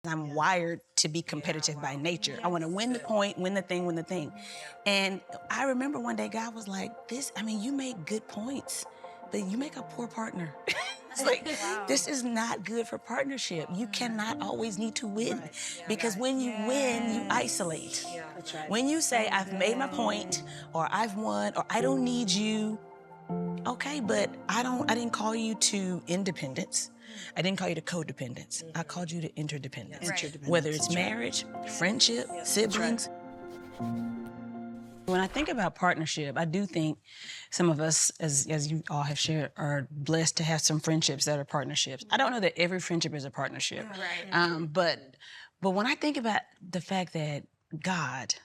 I'm wired to be competitive by nature. I want to win the point, win the thing, win the thing. And I remember one day God was like, you make good points, but you make a poor partner. It's like, this is not good for partnership. You cannot always need to win because when you win, you isolate. That's right. When you say, I've made my point, or I've won, or I don't need you, okay, but I didn't call you to independence. I didn't call you to codependence. I called you to interdependence. Interdependence. Whether it's marriage, friendship, siblings. When I think about partnership, I do think some of us, as you all have shared, are blessed to have some friendships that are partnerships. I don't know that every friendship is a partnership. But when I think about the fact that God,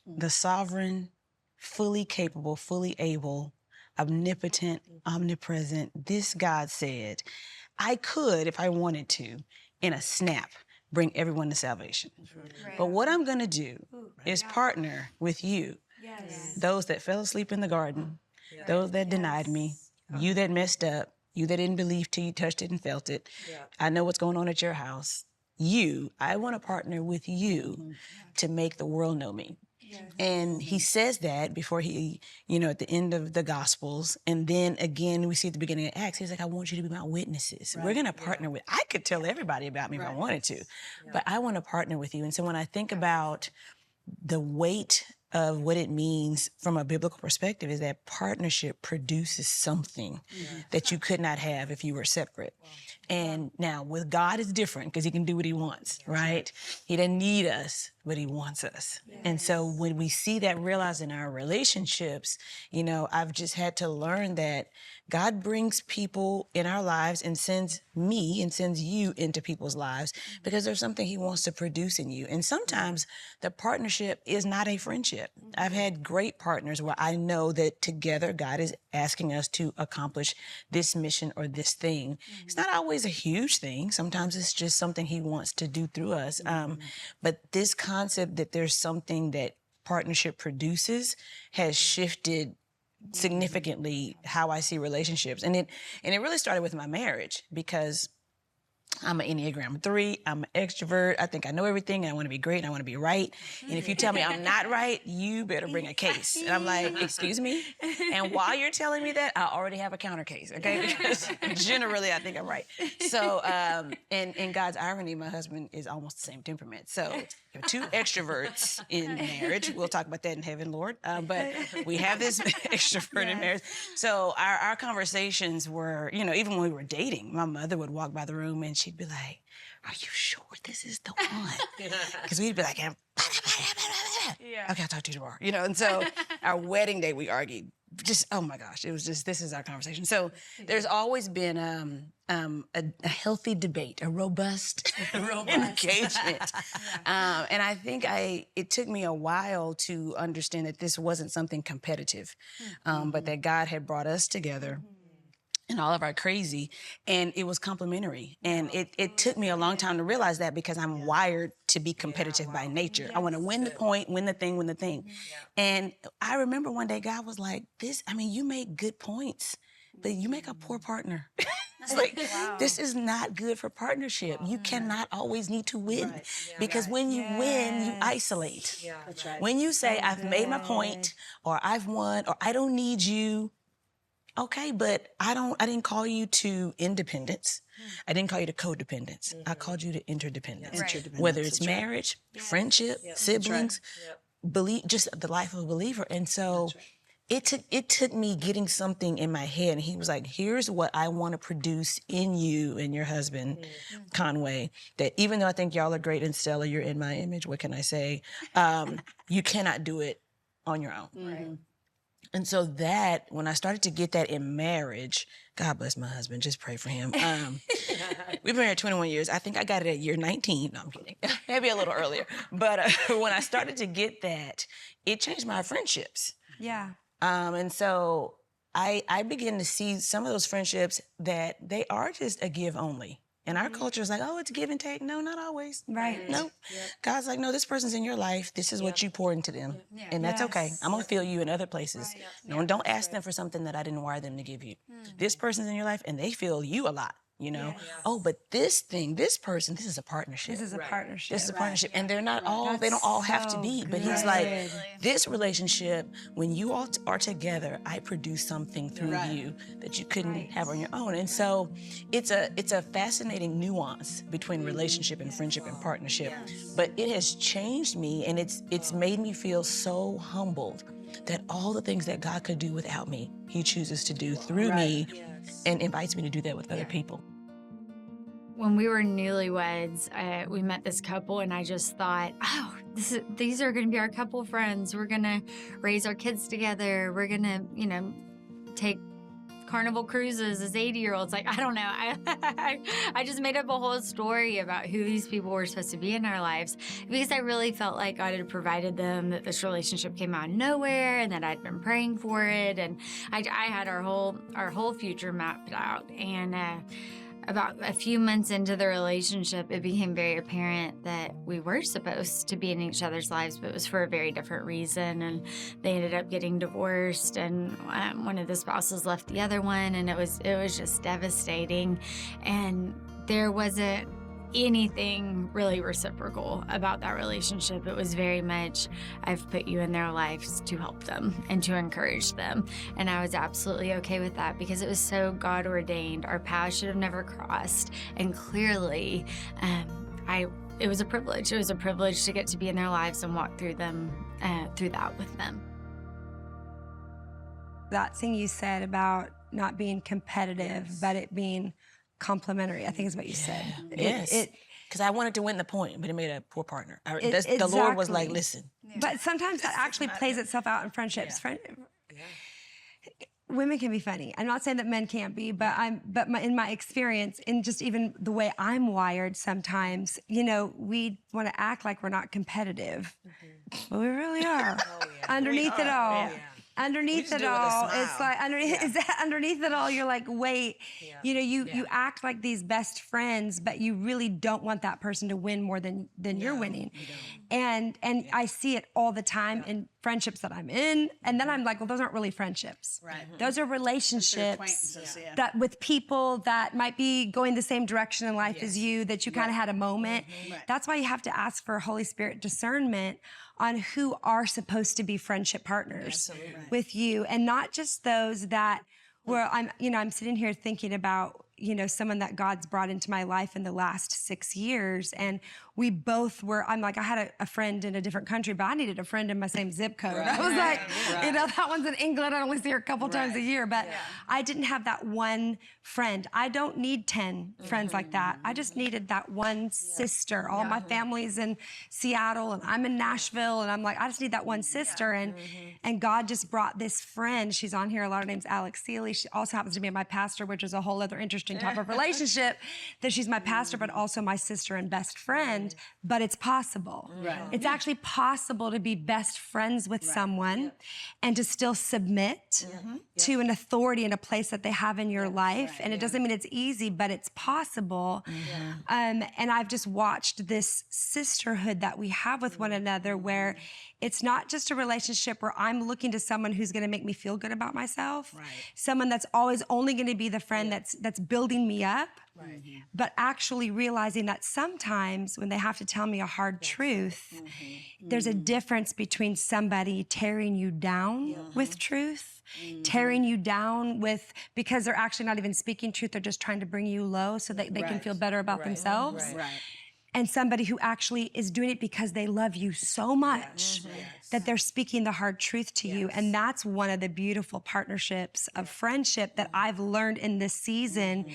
the sovereign, fully capable, fully able, omnipotent, omnipresent, this God said, I could, if I wanted to, in a snap, bring everyone to salvation. But what I'm going to do is partner with you, those that fell asleep in the garden, those that denied me, you that messed up, you that didn't believe till you touched it and felt it. I know what's going on at your house. I want to partner with you to make the world know me. And he says that before he, at the end of the Gospels. And then again, we see at the beginning of Acts, he's like, I want you to be my witnesses. We're going to partner with, I could tell everybody about me if I wanted to, but I want to partner with you. And so when I think about the weight of what it means from a biblical perspective is that partnership produces something that you could not have if you were separate. And now with God it's different because he can do what he wants, right? He doesn't need us, but he wants us. And so when we see that realized in our relationships, I've just had to learn that God brings people in our lives and sends me and sends you into people's lives because there's something he wants to produce in you. And sometimes the partnership is not a friendship. I've had great partners where I know that together God is asking us to accomplish this mission or this thing. It's not always a huge thing. Sometimes it's just something he wants to do through us. But this concept that there's something that partnership produces has shifted significantly how I see relationships. And it really started with my marriage because I'm an Enneagram 3. I'm an extrovert. I think I know everything and I want to be great and I want to be right. And if you tell me I'm not right, you better bring a case. And I'm like, excuse me? And while you're telling me that, I already have a counter case, okay? Because generally I think I'm right. So, in God's irony, my husband is almost the same temperament. So you have two extroverts in marriage. We'll talk about that in heaven, Lord. But we have this extrovert in marriage. So our conversations were, even when we were dating, my mother would walk by the room and she'd be like, are you sure this is the one? Because we'd be like, okay, I'll talk to you tomorrow. And so our wedding day, we argued. Just, oh my gosh, it was just, this is our conversation. So there's always been a healthy debate, a robust engagement. And I think it took me a while to understand that this wasn't something competitive, but that God had brought us together and all of our crazy, and it was complementary. And it took me a long time to realize that because I'm wired to be competitive by nature. I want to win the point, win the thing, win the thing. And I remember one day God was like, you make good points, but you make a poor partner. It's like, this is not good for partnership. You cannot always need to win because when you win, you isolate. That's right. When you say, I've made my point, or I've won, or I don't need you, okay, but I didn't call you to independence. I didn't call you to codependence. I called you to interdependence. Whether it's marriage, friendship, siblings, just the life of a believer. And so it took me getting something in my head. And he was like, here's what I want to produce in you and your husband, Conway, that even though I think y'all are great and stellar, you're in my image, what can I say? You cannot do it on your own. And so that, when I started to get that in marriage, God bless my husband, just pray for him. We've been married 21 years. I think I got it at year 19. No, I'm kidding. Maybe a little earlier. But when I started to get that, it changed my friendships. Yeah. And so I began to see some of those friendships that they are just a give only. And our culture is like, oh, it's give and take. No, not always. Right. No. God's like, no, this person's in your life. This is what you pour into them. And that's okay. I'm going to feel you in other places. No, don't ask them for something that I didn't wire them to give you. This person's in your life and they feel you a lot. you know? Oh, but this person, this is a partnership. This is a partnership. This is a partnership. And they're not all, they don't all have to be. But he's like, this relationship, when you all are together, I produce something through you that you couldn't have on your own. And so it's a fascinating nuance between relationship and friendship and partnership. But it has changed me, and it's made me feel so humbled that all the things that God could do without me, he chooses to do through me and invites me to do that with other people. When we were newlyweds, we met this couple, and I just thought, oh, these are going to be our couple friends. We're going to raise our kids together. We're going to, take Carnival cruises as 80-year-olds. Like, I don't know. I just made up a whole story about who these people were supposed to be in our lives, because I really felt like God had provided them, that this relationship came out of nowhere, and that I'd been praying for it. And I had our whole future mapped out. And about a few months into the relationship, it became very apparent that we were supposed to be in each other's lives, but it was for a very different reason. And they ended up getting divorced, and one of the spouses left the other one, and it was just devastating. And there wasn't anything really reciprocal about that relationship. It was very much, I've put you in their lives to help them and to encourage them. And I was absolutely okay with that, because it was so God ordained. Our paths should have never crossed. And clearly, it was a privilege. It was a privilege to get to be in their lives and walk through that with them. That thing you said about not being competitive, but it being complementary, I think is what you said. Yes. Because I wanted to win the point, but it made a poor partner. The Lord was like, listen. But sometimes that actually plays itself out in friendships. Women can be funny. I'm not saying that men can't be, but in my experience, in just even the way I'm wired sometimes, we want to act like we're not competitive, but we really are. Underneath it all. Underneath it all, it's like underneath it all, you're like, wait, you act like these best friends, but you really don't want that person to win more than you're winning. And I see it all the time in friendships that I'm in, and then I'm like, well, those aren't really friendships. Right. Those are relationships that with people that might be going the same direction in life as you, that you kind of had a moment. That's why you have to ask for Holy Spirit discernment on who are supposed to be friendship partners with you, and not just those that where I'm sitting here thinking about, someone that God's brought into my life in the last 6 years. And we both were, I had a friend in a different country, but I needed a friend in my same zip code. I was like, that one's in England. I only see her a couple times a year, but I didn't have that one friend. I don't need 10 friends like that. I just needed that one sister. All my family's in Seattle, and I'm in Nashville, and I'm like, I just need that one sister. And God just brought this friend. She's on here. A lot of names, Alex Seeley. She also happens to be my pastor, which is a whole other interesting type of relationship, that she's my pastor, but also my sister and best friend. But it's possible. It's actually possible to be best friends with someone and to still submit to an authority and a place that they have in your life. And it doesn't mean it's easy, but it's possible. And I've just watched this sisterhood that we have with one another, where it's not just a relationship where I'm looking to someone who's going to make me feel good about myself, someone that's always only going to be the friend that's building me up, but actually realizing that sometimes when they have to tell me a hard truth, there's a difference between somebody tearing you down with truth, tearing you down because they're actually not even speaking truth, they're just trying to bring you low so that they can feel better about themselves. And somebody who actually is doing it because they love you so much that they're speaking the hard truth to you. And that's one of the beautiful partnerships of friendship that I've learned in this season,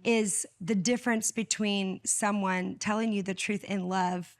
is the difference between someone telling you the truth in love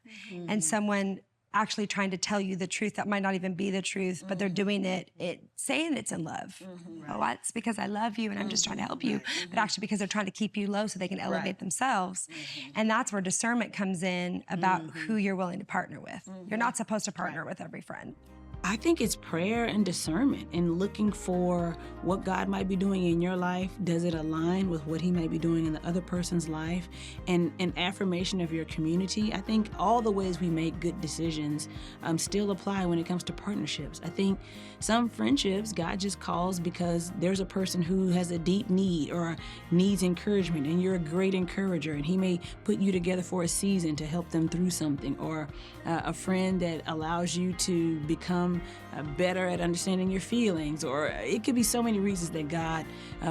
and someone actually trying to tell you the truth that might not even be the truth, but they're doing it saying it's in love. Oh, it's because I love you and I'm just trying to help you, but actually because they're trying to keep you low so they can elevate themselves. And that's where discernment comes in about who you're willing to partner with. You're not supposed to partner with every friend. I think it's prayer and discernment and looking for what God might be doing in your life. Does it align with what he might be doing in the other person's life? And an affirmation of your community. I think all the ways we make good decisions still apply when it comes to partnerships. I think some friendships God just calls because there's a person who has a deep need or needs encouragement, and you're a great encourager, and he may put you together for a season to help them through something, or a friend that allows you to become better at understanding your feelings, or it could be so many reasons that God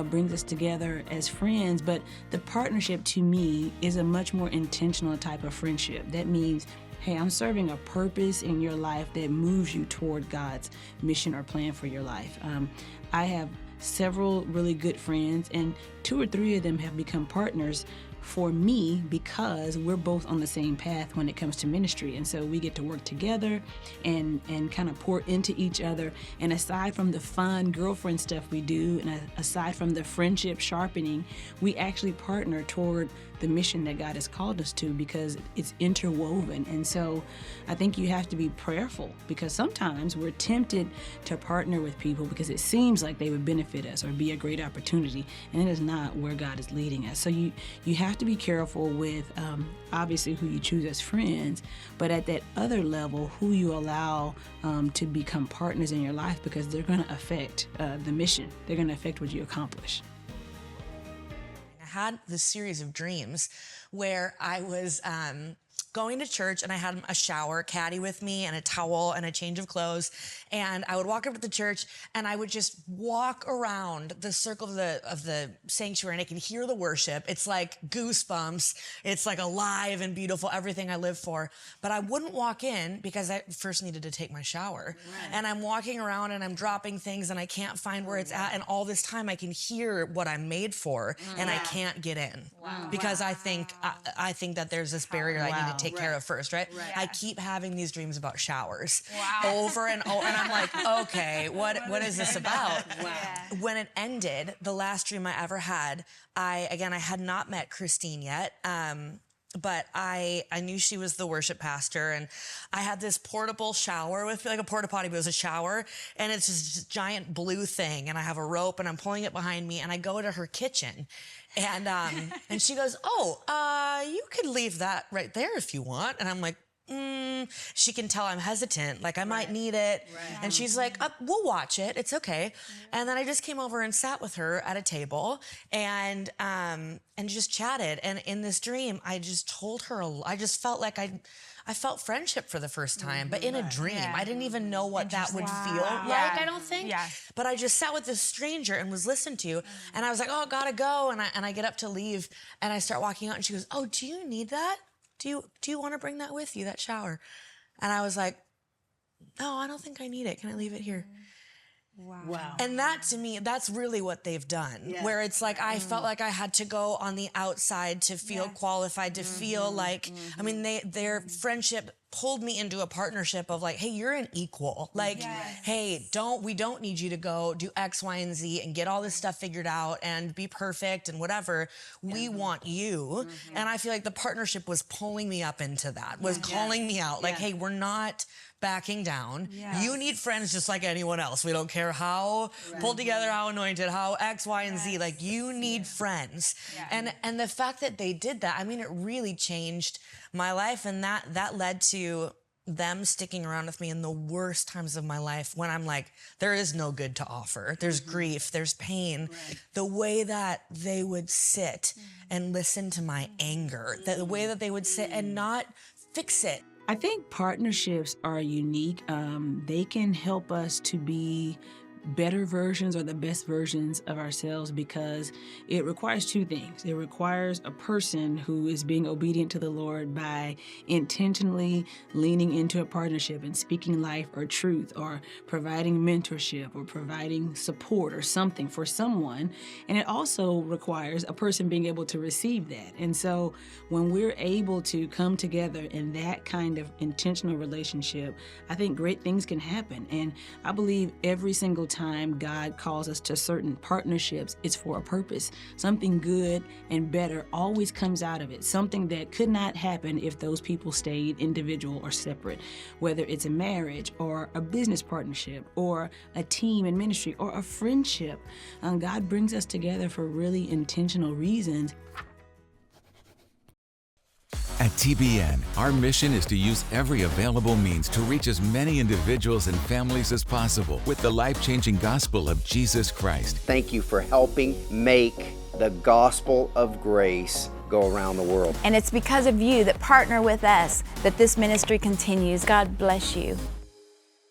brings us together as friends. But the partnership to me is a much more intentional type of friendship. That means, hey, I'm serving a purpose in your life that moves you toward God's mission or plan for your life. I have several really good friends, and 2 or 3 of them have become partners for me because we're both on the same path when it comes to ministry. And so we get to work together and kind of pour into each other. And aside from the fun girlfriend stuff we do, and aside from the friendship sharpening, we actually partner toward the mission that God has called us to, because it's interwoven. And so I think you have to be prayerful, because sometimes we're tempted to partner with people because it seems like they would benefit us or be a great opportunity, and it is not where God is leading us. So you have to be careful with obviously who you choose as friends, but at that other level, who you allow to become partners in your life, because they're going to affect the mission. They're going to affect what you accomplish. I had this series of dreams where I was going to church, and I had a shower caddy with me and a towel and a change of clothes. And I would walk up to the church, and I would just walk around the circle of the sanctuary, and I could hear the worship. It's like goosebumps. It's like alive and beautiful, everything I live for. But I wouldn't walk in because I first needed to take my shower. Right. And I'm walking around and I'm dropping things and I can't find where it's at. And all this time I can hear what I'm made for, and I can't get in because I think that there's this barrier I need to take care of first, right? I keep having these dreams about showers over and over, and I'm like, okay, what is this about? When it ended, the last dream I ever had, I had not met Christine yet, but I knew she was the worship pastor, and I had this portable shower with me, like a porta potty, but it was a shower, and it's this giant blue thing, and I have a rope, and I'm pulling it behind me, and I go to her kitchen, and and she goes, you could leave that right there if you want, and I'm like, she can tell I'm hesitant, like I might need it. And she's like, we'll watch it. It's okay. And then I just came over and sat with her at a table and just chatted. And in this dream, I just told her, I just felt like I felt friendship for the first time, but in a dream. I didn't even know what that would feel like, I don't think. But I just sat with this stranger and was listened to. And I was like, gotta go. And I get up to leave and I start walking out, and she goes, do you need that? Do you want to bring that with you, that shower? And I was like, no, I don't think I need it. Can I leave it here? Wow. And that, to me, that's really what they've done, where it's like I felt like I had to go on the outside to feel qualified, to feel like, I mean, their friendship pulled me into a partnership of like, hey, you're an equal. Like, hey, we don't need you to go do X, Y, and Z and get all this stuff figured out and be perfect and whatever. We want you. And I feel like the partnership was pulling me up into that, was calling me out. Like, hey, we're not backing down. You need friends just like anyone else. We don't care how pulled together, how anointed, how X, Y, and Z. Like, you need friends. And the fact that they did that, I mean, it really changed my life, and that led to them sticking around with me in the worst times of my life, when I'm like, there is no good to offer. There's grief, there's pain. The way that they would sit and listen to my anger, the way that they would sit and not fix it. I think partnerships are unique. They can help us to be better versions or the best versions of ourselves, because it requires 2 things. It requires a person who is being obedient to the Lord by intentionally leaning into a partnership and speaking life or truth, or providing mentorship or providing support or something for someone. And it also requires a person being able to receive that. And so when we're able to come together in that kind of intentional relationship, I think great things can happen. And I believe every single time God calls us to certain partnerships, it's for a purpose. Something good and better always comes out of it. Something that could not happen if those people stayed individual or separate, whether it's a marriage or a business partnership or a team in ministry or a friendship. God brings us together for really intentional reasons. At TBN, our mission is to use every available means to reach as many individuals and families as possible with the life-changing gospel of Jesus Christ. Thank you for helping make the gospel of grace go around the world. And it's because of you that partner with us that this ministry continues. God bless you.